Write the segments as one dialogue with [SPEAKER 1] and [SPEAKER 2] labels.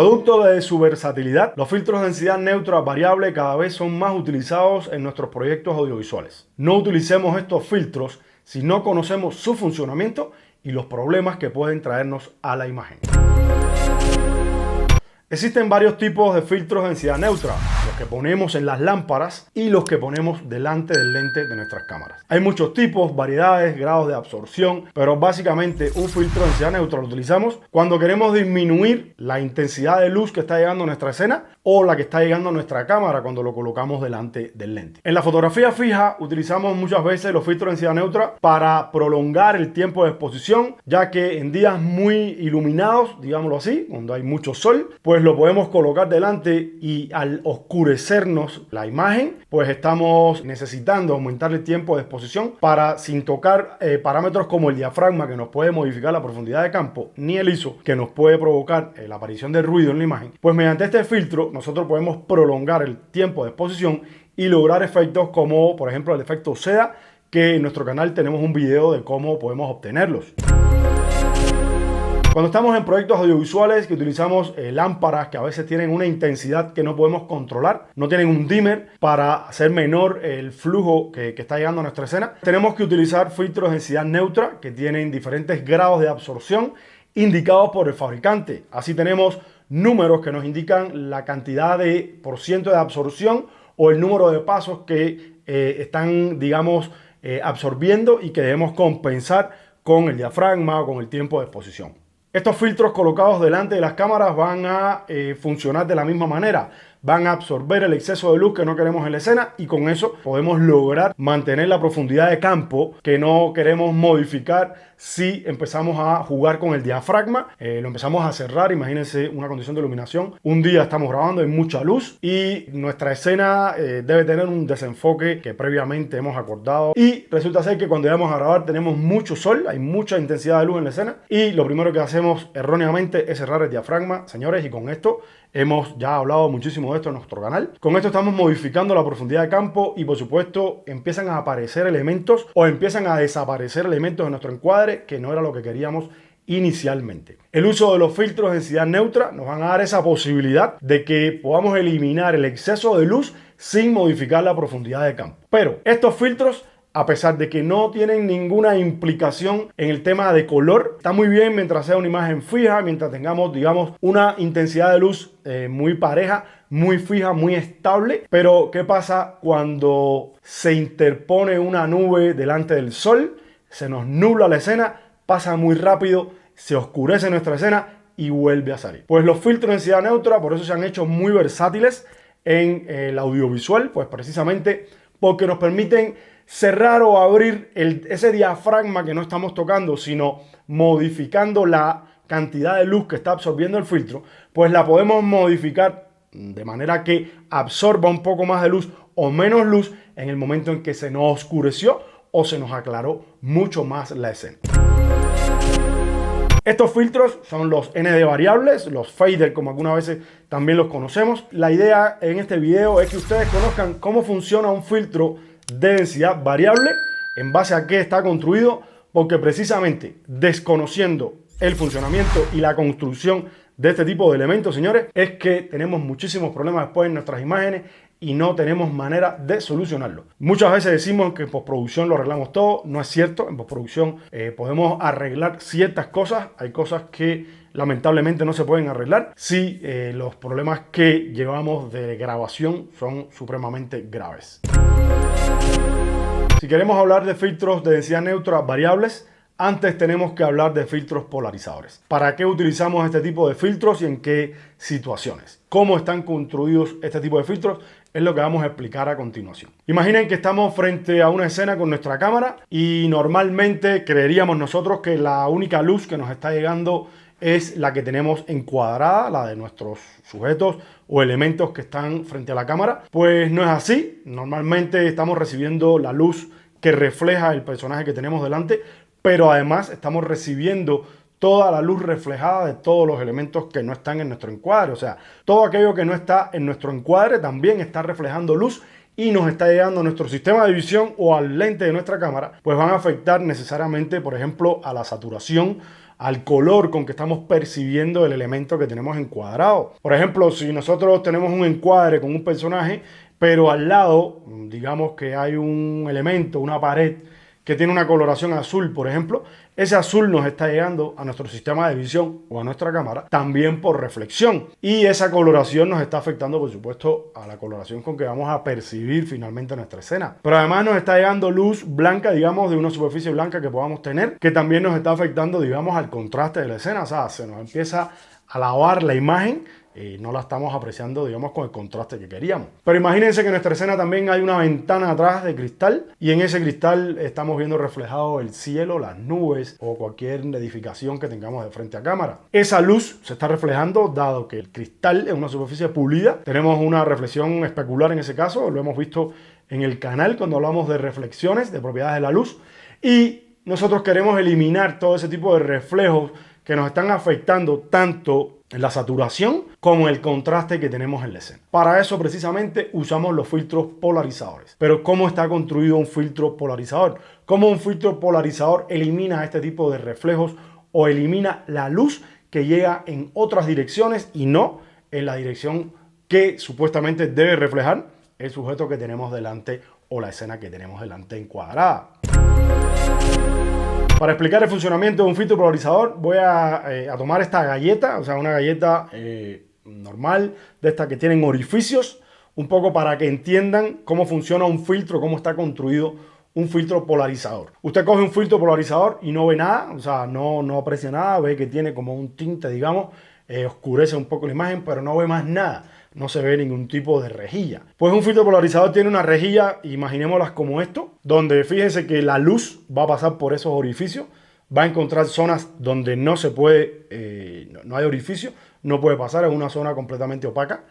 [SPEAKER 1] Producto de su versatilidad, los filtros de densidad neutra variable cada vez son más utilizados en nuestros proyectos audiovisuales. No utilicemos estos filtros si no conocemos su funcionamiento y los problemas que pueden traernos a la imagen. Existen varios tipos de filtros de densidad neutra, los que ponemos en las lámparas y los que ponemos delante del lente de nuestras cámaras. Hay muchos tipos, variedades, grados de absorción, pero básicamente un filtro de densidad neutra lo utilizamos cuando queremos disminuir la intensidad de luz que está llegando a nuestra escena o la que está llegando a nuestra cámara cuando lo colocamos delante del lente. En la fotografía fija utilizamos muchas veces los filtros de densidad neutra para prolongar el tiempo de exposición, ya que en días muy iluminados, digámoslo así, cuando hay mucho sol, pues lo podemos colocar delante y al oscurecernos la imagen, pues estamos necesitando aumentar el tiempo de exposición para, sin tocar parámetros como el diafragma, que nos puede modificar la profundidad de campo, ni el ISO, que nos puede provocar la aparición de ruido en la imagen, pues mediante este filtro nosotros podemos prolongar el tiempo de exposición y lograr efectos como, por ejemplo, el efecto seda, que en nuestro canal tenemos un video de cómo podemos obtenerlos. Cuando estamos en proyectos audiovisuales que utilizamos lámparas que a veces tienen una intensidad que no podemos controlar, no tienen un dimmer para hacer menor el flujo que está llegando a nuestra escena, tenemos que utilizar filtros de densidad neutra que tienen diferentes grados de absorción indicados por el fabricante. Así tenemos números que nos indican la cantidad de % de absorción o el número de pasos que están, digamos, absorbiendo y que debemos compensar con el diafragma o con el tiempo de exposición. Estos filtros colocados delante de las cámaras van a funcionar de la misma manera. Van a absorber el exceso de luz que no queremos en la escena y con eso podemos lograr mantener la profundidad de campo que no queremos modificar si empezamos a jugar con el diafragma. Lo empezamos a cerrar, imagínense una condición de iluminación. Un día estamos grabando, hay mucha luz y nuestra escena debe tener un desenfoque que previamente hemos acordado. Y resulta ser que cuando vamos a grabar tenemos mucho sol, hay mucha intensidad de luz en la escena y lo primero que hacemos erróneamente es cerrar el diafragma, señores, y con esto hemos ya hablado muchísimo de esto en nuestro canal. Con esto estamos modificando la profundidad de campo y por supuesto empiezan a aparecer elementos o empiezan a desaparecer elementos de nuestro encuadre que no era lo que queríamos inicialmente. El uso de los filtros de densidad neutra nos van a dar esa posibilidad de que podamos eliminar el exceso de luz sin modificar la profundidad de campo. Pero estos filtros, a pesar de que no tienen ninguna implicación en el tema de color, está muy bien mientras sea una imagen fija, mientras tengamos, digamos, una intensidad de luz muy pareja, muy fija, muy estable. Pero ¿qué pasa cuando se interpone una nube delante del sol? Se nos nubla la escena, pasa muy rápido, se oscurece nuestra escena y vuelve a salir. Pues los filtros de densidad neutra por eso se han hecho muy versátiles en el audiovisual, pues precisamente porque nos permiten cerrar o abrir ese diafragma que no estamos tocando, sino modificando la cantidad de luz que está absorbiendo el filtro, pues la podemos modificar de manera que absorba un poco más de luz o menos luz en el momento en que se nos oscureció o se nos aclaró mucho más la escena. Estos filtros son los ND variables, los fader como algunas veces también los conocemos. La idea en este video es que ustedes conozcan cómo funciona un filtro de densidad variable, en base a qué está construido, porque precisamente desconociendo el funcionamiento y la construcción de este tipo de elementos, señores, es que tenemos muchísimos problemas después en nuestras imágenes y no tenemos manera de solucionarlo. Muchas veces decimos que en postproducción lo arreglamos todo. No es cierto. En postproducción podemos arreglar ciertas cosas. Hay cosas que lamentablemente no se pueden arreglar si los problemas que llevamos de grabación son supremamente graves. Si queremos hablar de filtros de densidad neutra variables, antes tenemos que hablar de filtros polarizadores. ¿Para qué utilizamos este tipo de filtros y en qué situaciones? ¿Cómo están construidos este tipo de filtros? Es lo que vamos a explicar a continuación. Imaginen que estamos frente a una escena con nuestra cámara y normalmente creeríamos nosotros que la única luz que nos está llegando es la que tenemos encuadrada, la de nuestros sujetos o elementos que están frente a la cámara. Pues no es así. Normalmente estamos recibiendo la luz que refleja el personaje que tenemos delante, pero además estamos recibiendo toda la luz reflejada de todos los elementos que no están en nuestro encuadre. O sea, todo aquello que no está en nuestro encuadre también está reflejando luz y nos está llegando a nuestro sistema de visión o al lente de nuestra cámara, pues van a afectar necesariamente, por ejemplo, a la saturación, al color con que estamos percibiendo el elemento que tenemos encuadrado. Por ejemplo, si nosotros tenemos un encuadre con un personaje, pero al lado, digamos que hay un elemento, una pared, que tiene una coloración azul, por ejemplo, ese azul nos está llegando a nuestro sistema de visión o a nuestra cámara también por reflexión. Y esa coloración nos está afectando, por supuesto, a la coloración con que vamos a percibir finalmente nuestra escena. Pero además nos está llegando luz blanca, digamos, de una superficie blanca que podamos tener, que también nos está afectando, digamos, al contraste de la escena. O sea, se nos empieza a lavar la imagen. No la estamos apreciando, digamos, con el contraste que queríamos. Pero imagínense que en nuestra escena también hay una ventana atrás de cristal y en ese cristal estamos viendo reflejado el cielo, las nubes o cualquier edificación que tengamos de frente a cámara. Esa luz se está reflejando dado que el cristal es una superficie pulida. Tenemos una reflexión especular en ese caso, lo hemos visto en el canal cuando hablamos de reflexiones, de propiedades de la luz, y nosotros queremos eliminar todo ese tipo de reflejos que nos están afectando tanto en la saturación como el contraste que tenemos en la escena. Para eso precisamente usamos los filtros polarizadores. Pero ¿cómo está construido un filtro polarizador? ¿Cómo un filtro polarizador elimina este tipo de reflejos o elimina la luz que llega en otras direcciones y no en la dirección que supuestamente debe reflejar el sujeto que tenemos delante o la escena que tenemos delante encuadrada? Para explicar el funcionamiento de un filtro polarizador voy a tomar esta galleta, o sea, una galleta normal, de estas que tienen orificios, un poco para que entiendan cómo funciona un filtro, cómo está construido un filtro polarizador. Usted coge un filtro polarizador y no ve nada, o sea, no aprecia nada, ve que tiene como un tinte, digamos, oscurece un poco la imagen, pero no ve más nada. No se ve ningún tipo de rejilla. Pues un filtro polarizador tiene una rejilla, imaginémoslas como esto, donde fíjense que la luz va a pasar por esos orificios, va a encontrar zonas donde no se puede, no hay orificio, no puede pasar, es una zona completamente opaca.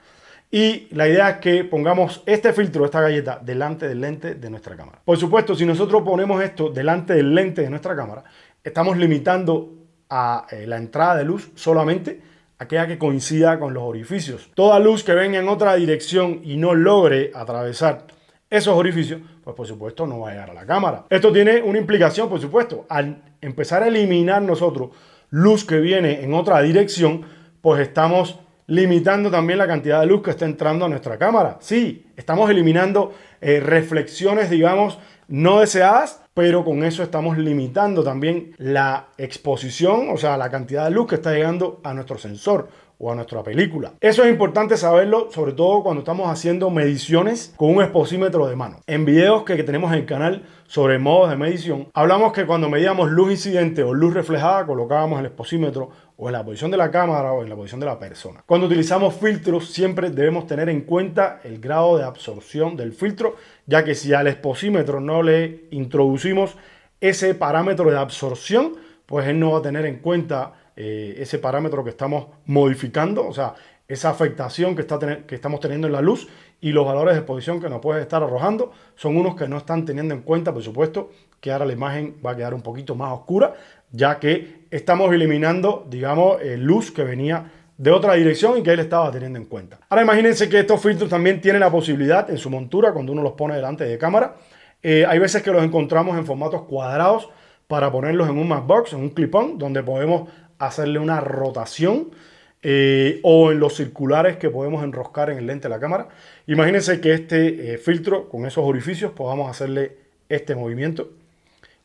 [SPEAKER 1] Y la idea es que pongamos este filtro, esta galleta, delante del lente de nuestra cámara. Por supuesto, si nosotros ponemos esto delante del lente de nuestra cámara, estamos limitando a la entrada de luz solamente aquella que coincida con los orificios. Toda luz que venga en otra dirección y no logre atravesar esos orificios, pues por supuesto no va a llegar a la cámara. Esto tiene una implicación, por supuesto. Al empezar a eliminar nosotros luz que viene en otra dirección, pues estamos limitando también la cantidad de luz que está entrando a nuestra cámara. Sí, estamos eliminando reflexiones, digamos, no deseadas, pero con eso estamos limitando también la exposición, o sea, la cantidad de luz que está llegando a nuestro sensor o a nuestra película. Eso es importante saberlo, sobre todo cuando estamos haciendo mediciones con un exposímetro de mano. En videos que tenemos en el canal sobre modos de medición, hablamos que cuando medíamos luz incidente o luz reflejada, colocábamos el exposímetro o en la posición de la cámara o en la posición de la persona. Cuando utilizamos filtros, siempre debemos tener en cuenta el grado de absorción del filtro, ya que si al exposímetro no le introducimos ese parámetro de absorción, pues él no va a tener en cuenta ese parámetro que estamos modificando, o sea, esa afectación que estamos teniendo en la luz, y los valores de exposición que nos puede estar arrojando son unos que no están teniendo en cuenta, por supuesto, que ahora la imagen va a quedar un poquito más oscura, ya que estamos eliminando, digamos, luz que venía de otra dirección y que él estaba teniendo en cuenta. Ahora imagínense que estos filtros también tienen la posibilidad en su montura, cuando uno los pone delante de cámara, hay veces que los encontramos en formatos cuadrados para ponerlos en un matchbox, en un clip-on, donde podemos hacerle una rotación, o en los circulares que podemos enroscar en el lente de la cámara. Imagínense que este filtro con esos orificios podamos hacerle este movimiento,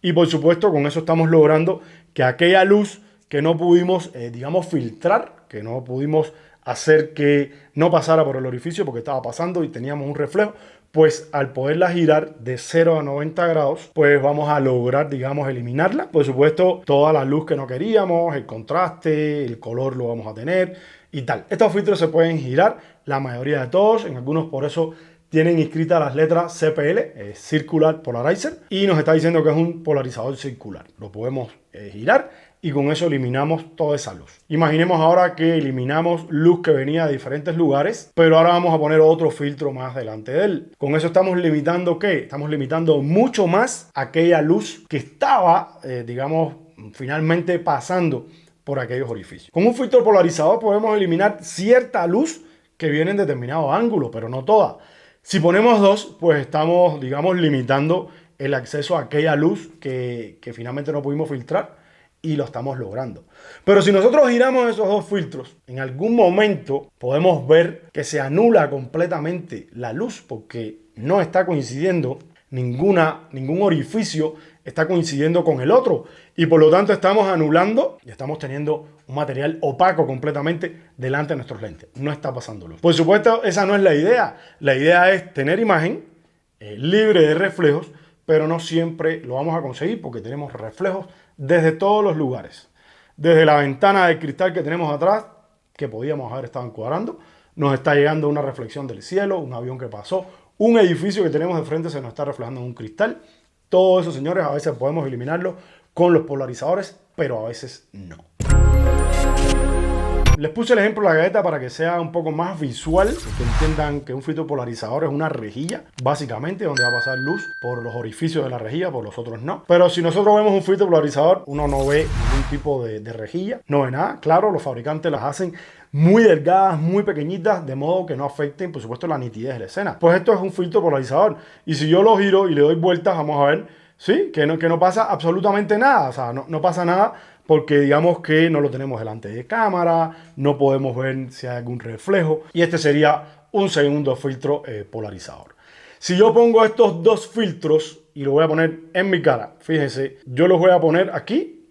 [SPEAKER 1] y por supuesto con eso estamos logrando que aquella luz que no pudimos, digamos, filtrar, que no pudimos hacer que no pasara por el orificio porque estaba pasando y teníamos un reflejo, pues al poderla girar de 0 a 90 grados, pues vamos a lograr, digamos, eliminarla. Por supuesto, toda la luz que no queríamos, el contraste, el color lo vamos a tener y tal. Estos filtros se pueden girar, la mayoría de todos, en algunos por eso tienen inscritas las letras CPL, Circular Polarizer, y nos está diciendo que es un polarizador circular. Lo podemos girar y con eso eliminamos toda esa luz. Imaginemos ahora que eliminamos luz que venía de diferentes lugares, pero ahora vamos a poner otro filtro más delante de él. Con eso estamos limitando ¿qué? Estamos limitando mucho más aquella luz que estaba, digamos, finalmente pasando por aquellos orificios. Con un filtro polarizador podemos eliminar cierta luz que viene en determinado ángulo, pero no toda. Si ponemos dos, pues estamos, digamos, limitando el acceso a aquella luz que finalmente no pudimos filtrar y lo estamos logrando. Pero si nosotros giramos esos dos filtros, en algún momento podemos ver que se anula completamente la luz porque no está coincidiendo ningún orificio está coincidiendo con el otro y por lo tanto estamos anulando y estamos teniendo un material opaco completamente delante de nuestros lentes. No está pasando luz. Por supuesto, esa no es la idea. La idea es tener imagen libre de reflejos, pero no siempre lo vamos a conseguir porque tenemos reflejos desde todos los lugares. Desde la ventana de cristal que tenemos atrás, que podíamos haber estado encuadrando, nos está llegando una reflexión del cielo, un avión que pasó, un edificio que tenemos de frente se nos está reflejando en un cristal. Todo eso, señores, a veces podemos eliminarlo con los polarizadores, pero a veces no. Les puse el ejemplo de la galleta para que sea un poco más visual, que entiendan que un filtro polarizador es una rejilla, básicamente, donde va a pasar luz por los orificios de la rejilla, por los otros no. Pero si nosotros vemos un filtro polarizador, uno no ve ningún tipo de rejilla, no ve nada. Claro, los fabricantes las hacen muy delgadas, muy pequeñitas, de modo que no afecten, por supuesto, la nitidez de la escena. Pues esto es un filtro polarizador. Y si yo lo giro y le doy vueltas, vamos a ver, ¿sí? Que no pasa absolutamente nada. O sea, no pasa nada porque digamos que no lo tenemos delante de cámara, no podemos ver si hay algún reflejo. Y este sería un segundo filtro polarizador. Si yo pongo estos dos filtros y lo voy a poner en mi cara, fíjense, yo los voy a poner aquí,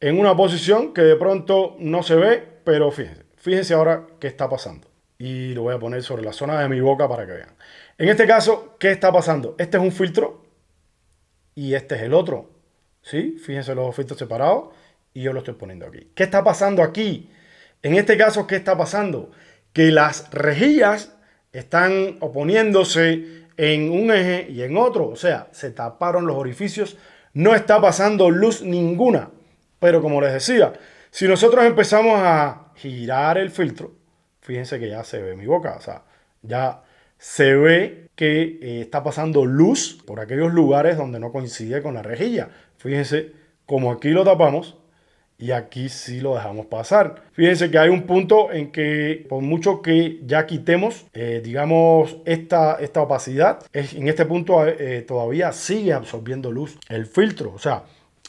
[SPEAKER 1] en una posición que de pronto no se ve, pero fíjense ahora qué está pasando. Y lo voy a poner sobre la zona de mi boca para que vean. En este caso, ¿qué está pasando? Este es un filtro y este es el otro. ¿Sí? Fíjense los dos filtros separados y yo lo estoy poniendo aquí. ¿Qué está pasando aquí? En este caso, ¿qué está pasando? Que las rejillas están oponiéndose en un eje y en otro. O sea, se taparon los orificios. No está pasando luz ninguna. Pero como les decía, si nosotros empezamos a girar el filtro, fíjense que ya se ve mi boca, o sea, ya se ve que está pasando luz por aquellos lugares donde no coincide con la rejilla. Fíjense como aquí lo tapamos y aquí sí lo dejamos pasar. Fíjense que hay un punto en que por mucho que ya quitemos, digamos, esta opacidad, en este punto todavía sigue absorbiendo luz el filtro, o sea,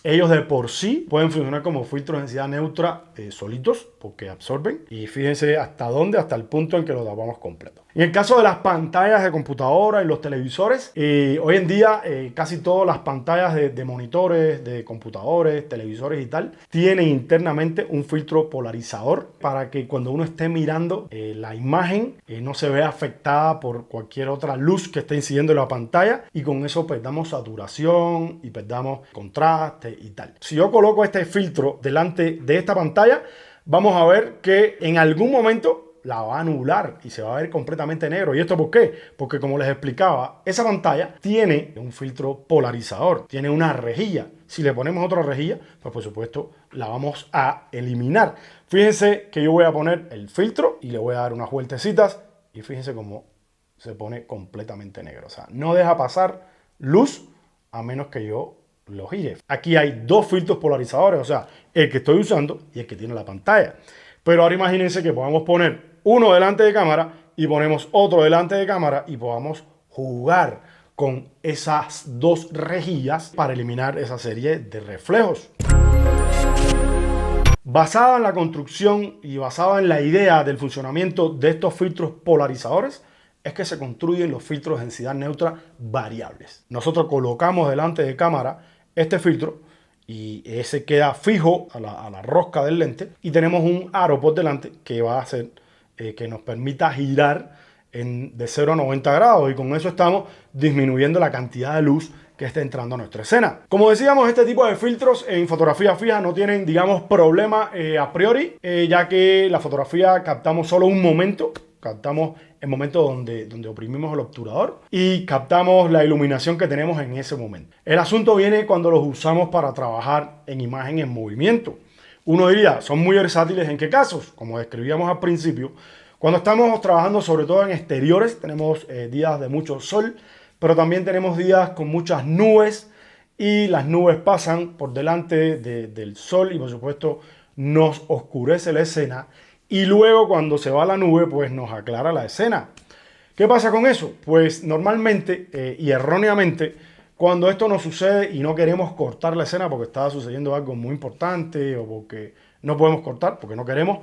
[SPEAKER 1] ellos de por sí pueden funcionar como filtros de densidad neutra solitos porque absorben. Y fíjense hasta dónde, hasta el punto en que lo tapamos completo. En el caso de las pantallas de computadora y los televisores, hoy en día casi todas las pantallas de monitores, de computadores, televisores y tal, tienen internamente un filtro polarizador para que cuando uno esté mirando la imagen no se vea afectada por cualquier otra luz que esté incidiendo en la pantalla y con eso perdamos saturación y perdamos contraste y tal. Si yo coloco este filtro delante de esta pantalla, vamos a ver que en algún momento la va a anular y se va a ver completamente negro. ¿Y esto por qué? Porque como les explicaba, esa pantalla tiene un filtro polarizador, tiene una rejilla. Si le ponemos otra rejilla, pues por supuesto la vamos a eliminar. Fíjense que yo voy a poner el filtro y le voy a dar unas vueltecitas y fíjense cómo se pone completamente negro. O sea, no deja pasar luz a menos que yo lo gire. Aquí hay dos filtros polarizadores, o sea, el que estoy usando y el que tiene la pantalla. Pero ahora imagínense que podamos poner uno delante de cámara y ponemos otro delante de cámara y podamos jugar con esas dos rejillas para eliminar esa serie de reflejos. Basada en la construcción y basada en la idea del funcionamiento de estos filtros polarizadores, es que se construyen los filtros de densidad neutra variables. Nosotros colocamos delante de cámara este filtro y ese queda fijo a la rosca del lente y tenemos un aro por delante que va a hacer que nos permita girar de 0 a 90 grados y con eso estamos disminuyendo la cantidad de luz que está entrando a nuestra escena. Como decíamos, este tipo de filtros en fotografía fija no tienen, digamos, problema a priori, ya que la fotografía captamos solo un momento, captamos el momento donde oprimimos el obturador y captamos la iluminación que tenemos en ese momento. El asunto viene cuando los usamos para trabajar en imagen en movimiento. Uno diría, ¿son muy versátiles en qué casos? Como describíamos al principio, cuando estamos trabajando sobre todo en exteriores, tenemos días de mucho sol, pero también tenemos días con muchas nubes y las nubes pasan por delante del sol y por supuesto nos oscurece la escena y luego cuando se va la nube pues nos aclara la escena. ¿Qué pasa con eso? Pues normalmente y erróneamente Cuando esto nos sucede y no queremos cortar la escena porque está sucediendo algo muy importante o porque no podemos cortar, porque no queremos,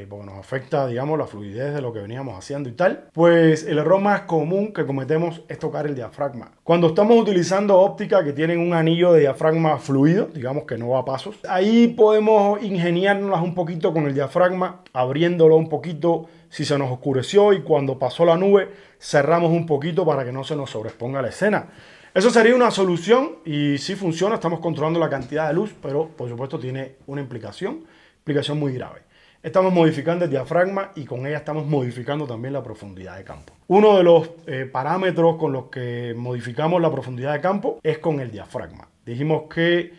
[SPEAKER 1] porque nos afecta, digamos, la fluidez de lo que veníamos haciendo y tal, pues el error más común que cometemos es tocar el diafragma. Cuando estamos utilizando óptica que tienen un anillo de diafragma fluido, digamos que no va a pasos, ahí podemos ingeniárnoslas un poquito con el diafragma, abriéndolo un poquito si se nos oscureció y cuando pasó la nube cerramos un poquito para que no se nos sobreexponga la escena. Eso sería una solución y sí funciona, estamos controlando la cantidad de luz, pero por supuesto tiene una implicación muy grave. Estamos modificando el diafragma y con ella estamos modificando también la profundidad de campo. Uno de los parámetros con los que modificamos la profundidad de campo es con el diafragma. Dijimos que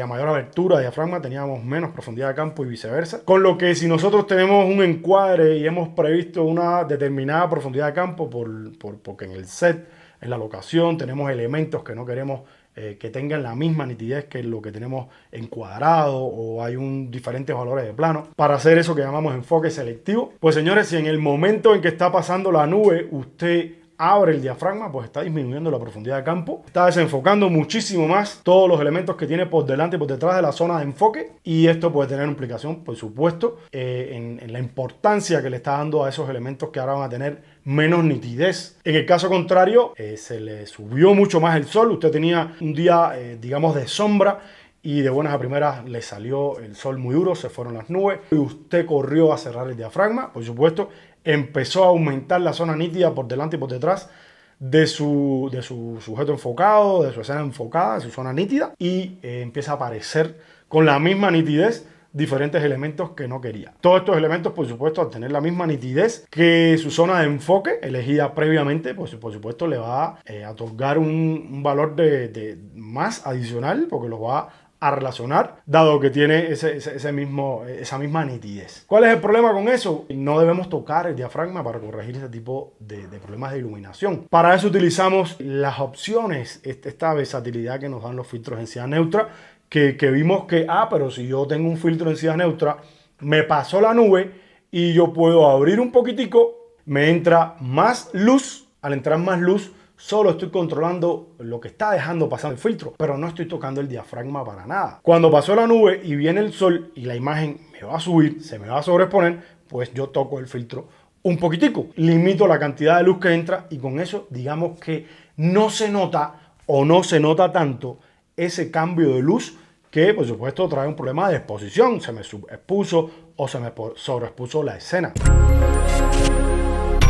[SPEAKER 1] a mayor abertura de diafragma teníamos menos profundidad de campo y viceversa. Con lo que si nosotros tenemos un encuadre y hemos previsto una determinada profundidad de campo porque en el set, en la locación, tenemos elementos que no queremos que tengan la misma nitidez que lo que tenemos encuadrado o hay diferentes valores de plano para hacer eso que llamamos enfoque selectivo. Pues señores, si en el momento en que está pasando la nube usted abre el diafragma, pues está disminuyendo la profundidad de campo, está desenfocando muchísimo más todos los elementos que tiene por delante y por detrás de la zona de enfoque, y esto puede tener implicación, por supuesto, en la importancia que le está dando a esos elementos que ahora van a tener menos nitidez. En el caso contrario, se le subió mucho más el sol, usted tenía un día, digamos, de sombra, y de buenas a primeras le salió el sol muy duro, se fueron las nubes y usted corrió a cerrar el diafragma, por supuesto, empezó a aumentar la zona nítida por delante y por detrás de su sujeto enfocado, de su escena enfocada, de su zona nítida, y empieza a aparecer con la misma nitidez diferentes elementos que no quería. Todos estos elementos, por supuesto, al tener la misma nitidez que su zona de enfoque elegida previamente, pues por supuesto le va a otorgar un valor de más adicional, porque lo va a relacionar, dado que tiene esa misma nitidez. ¿Cuál es el problema con eso? No debemos tocar el diafragma para corregir este tipo de problemas de iluminación. Para eso utilizamos las opciones, esta versatilidad que nos dan los filtros de densidad neutra, que vimos que, pero si yo tengo un filtro de densidad neutra, me pasó la nube y yo puedo abrir un poquitico, me entra más luz, al entrar más luz, solo estoy controlando lo que está dejando pasar el filtro, pero no estoy tocando el diafragma para nada. Cuando pasó la nube y viene el sol y la imagen me va a subir, se me va a sobreexponer, pues yo toco el filtro un poquitico. Limito la cantidad de luz que entra y con eso digamos que no se nota o no se nota tanto ese cambio de luz que por supuesto trae un problema de exposición. Se me subexpuso o se me sobreexpuso la escena.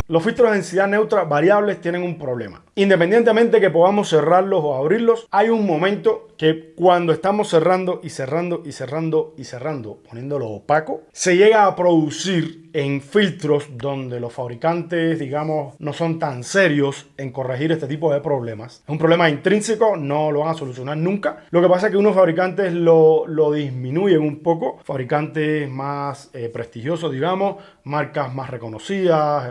[SPEAKER 1] Los filtros de densidad neutra variables tienen un problema. Independientemente que podamos cerrarlos o abrirlos, hay un momento que cuando estamos cerrando y cerrando y cerrando y cerrando, poniéndolo opaco, se llega a producir en filtros donde los fabricantes, digamos, no son tan serios en corregir este tipo de problemas. Es un problema intrínseco, no lo van a solucionar nunca. Lo que pasa es que unos fabricantes lo disminuyen un poco, fabricantes más prestigiosos, digamos, marcas más reconocidas,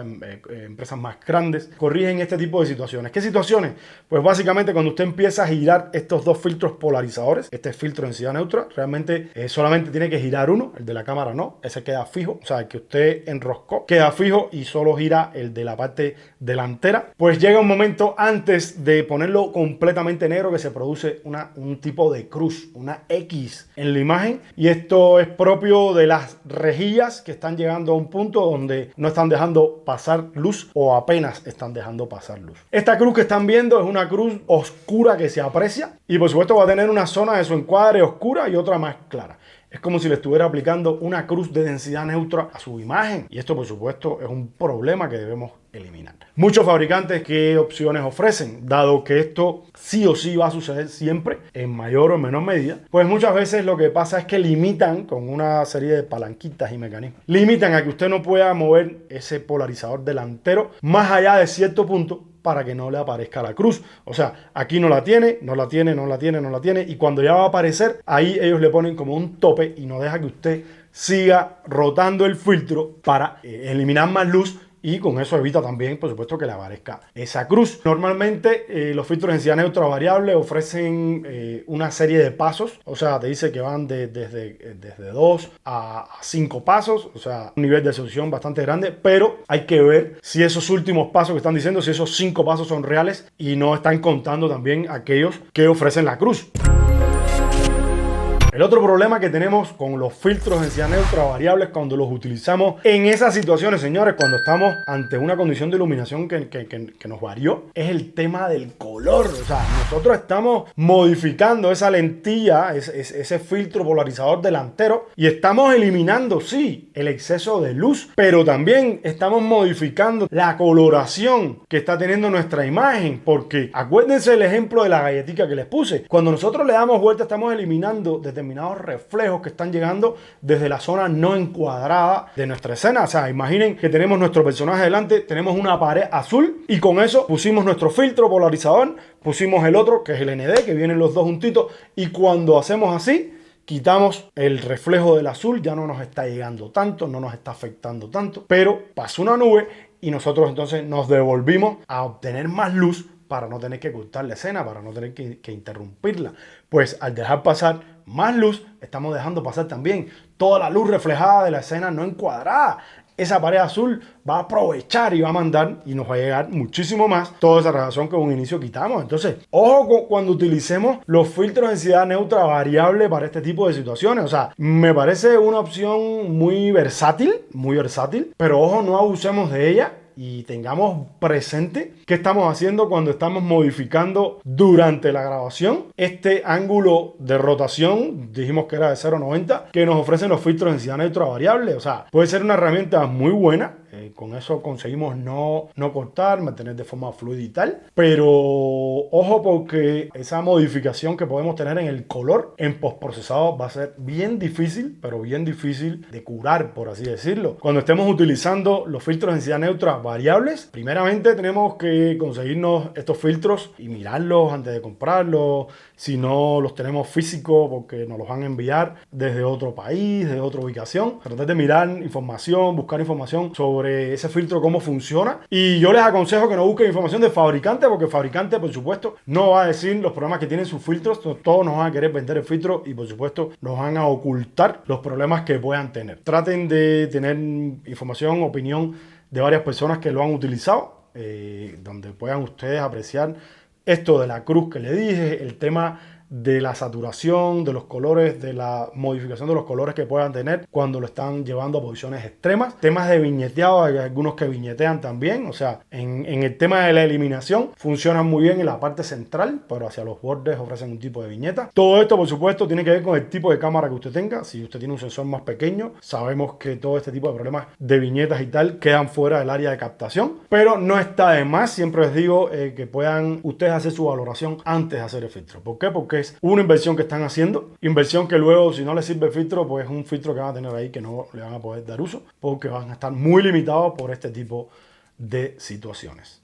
[SPEAKER 1] empresas más grandes, corrigen este tipo de situaciones. ¿Qué situaciones? Pues básicamente cuando usted empieza a girar estos dos filtros polarizadores, este filtro de densidad neutra, realmente solamente tiene que girar uno, el de la cámara no, ese queda fijo, o sea, el que usted enroscó queda fijo y solo gira el de la parte delantera. Pues llega un momento antes de ponerlo completamente negro que se produce un tipo de cruz, una X en la imagen, y esto es propio de las rejillas que están llegando a un punto donde no están dejando pasar luz o apenas están dejando pasar luz. Esta cruz que están viendo es una cruz oscura que se aprecia y por supuesto va a tener una zona de su encuadre oscura y otra más clara. Es como si le estuviera aplicando una cruz de densidad neutra a su imagen y esto por supuesto es un problema que debemos eliminar. Muchos fabricantes, ¿qué opciones ofrecen? Dado que esto sí o sí va a suceder siempre en mayor o menor medida, pues muchas veces lo que pasa es que limitan con una serie de palanquitas y mecanismos. Limitan a que usted no pueda mover ese polarizador delantero más allá de cierto punto para que no le aparezca la cruz. O sea, aquí no la tiene, no la tiene, no la tiene, no la tiene, y cuando ya va a aparecer, ahí ellos le ponen como un tope y no deja que usted siga rotando el filtro para eliminar más luz y con eso evita también, por supuesto, que le aparezca esa cruz. Normalmente los filtros de densidad neutra variable ofrecen una serie de pasos, o sea, te dice que van desde 2 a 5 pasos, o sea, un nivel de solución bastante grande, pero hay que ver si esos últimos pasos que están diciendo, si esos 5 pasos son reales y no están contando también aquellos que ofrecen la cruz. El otro problema que tenemos con los filtros de densidad neutra variables cuando los utilizamos en esas situaciones, señores, cuando estamos ante una condición de iluminación que nos varió, es el tema del color. O sea, nosotros estamos modificando esa lentilla, ese filtro polarizador delantero, y estamos eliminando, sí, el exceso de luz, pero también estamos modificando la coloración que está teniendo nuestra imagen, porque acuérdense el ejemplo de la galletita que les puse. Cuando nosotros le damos vuelta, estamos eliminando determinados reflejos que están llegando desde la zona no encuadrada de nuestra escena. O sea, imaginen que tenemos nuestro personaje delante, tenemos una pared azul y con eso pusimos nuestro filtro polarizador, pusimos el otro que es el ND, que vienen los dos juntitos, y cuando hacemos así, quitamos el reflejo del azul, ya no nos está llegando tanto, no nos está afectando tanto, pero pasa una nube y nosotros entonces nos devolvimos a obtener más luz para no tener que cortar la escena, para no tener que interrumpirla. Pues al dejar pasar más luz, estamos dejando pasar también toda la luz reflejada de la escena no encuadrada. Esa pared azul va a aprovechar y va a mandar y nos va a llegar muchísimo más toda esa radiación que en un inicio quitamos. Entonces, ojo cuando utilicemos los filtros de densidad neutra variable para este tipo de situaciones. O sea, me parece una opción muy versátil, pero ojo, no abusemos de ella. Y tengamos presente qué estamos haciendo cuando estamos modificando durante la grabación este ángulo de rotación, dijimos que era de 0,90, que nos ofrecen los filtros de densidad neutra variable. O sea, puede ser una herramienta muy buena. Con eso conseguimos no cortar, mantener de forma fluida y tal. Pero ojo, porque esa modificación que podemos tener en el color en postprocesado va a ser bien difícil, pero bien difícil de curar, por así decirlo. Cuando estemos utilizando los filtros de densidad neutra variables, primeramente tenemos que conseguirnos estos filtros y mirarlos antes de comprarlos. Si no los tenemos físicos porque nos los van a enviar desde otro país, de otra ubicación, tratar de mirar información, buscar información sobre ese filtro, cómo funciona. Y yo les aconsejo que no busquen información del fabricante, porque el fabricante, por supuesto, no va a decir los problemas que tienen sus filtros. Todos nos van a querer vender el filtro y, por supuesto, nos van a ocultar los problemas que puedan tener. Traten de tener información, opinión de varias personas que lo han utilizado, donde puedan ustedes apreciar esto de la cruz que le dije, el tema de la saturación, de los colores, de la modificación de los colores que puedan tener cuando lo están llevando a posiciones extremas. Temas de viñeteado, hay algunos que viñetean también, o sea, en el tema de la eliminación funcionan muy bien en la parte central, pero hacia los bordes ofrecen un tipo de viñeta. Todo esto, por supuesto, tiene que ver con el tipo de cámara que usted tenga. Si usted tiene un sensor más pequeño, sabemos que todo este tipo de problemas de viñetas y tal quedan fuera del área de captación, pero no está de más, siempre les digo que puedan ustedes hacer su valoración antes de hacer el filtro. ¿Por qué? Porque es una inversión que están haciendo, inversión que luego, si no les sirve el filtro, pues es un filtro que van a tener ahí que no le van a poder dar uso, porque van a estar muy limitados por este tipo de situaciones.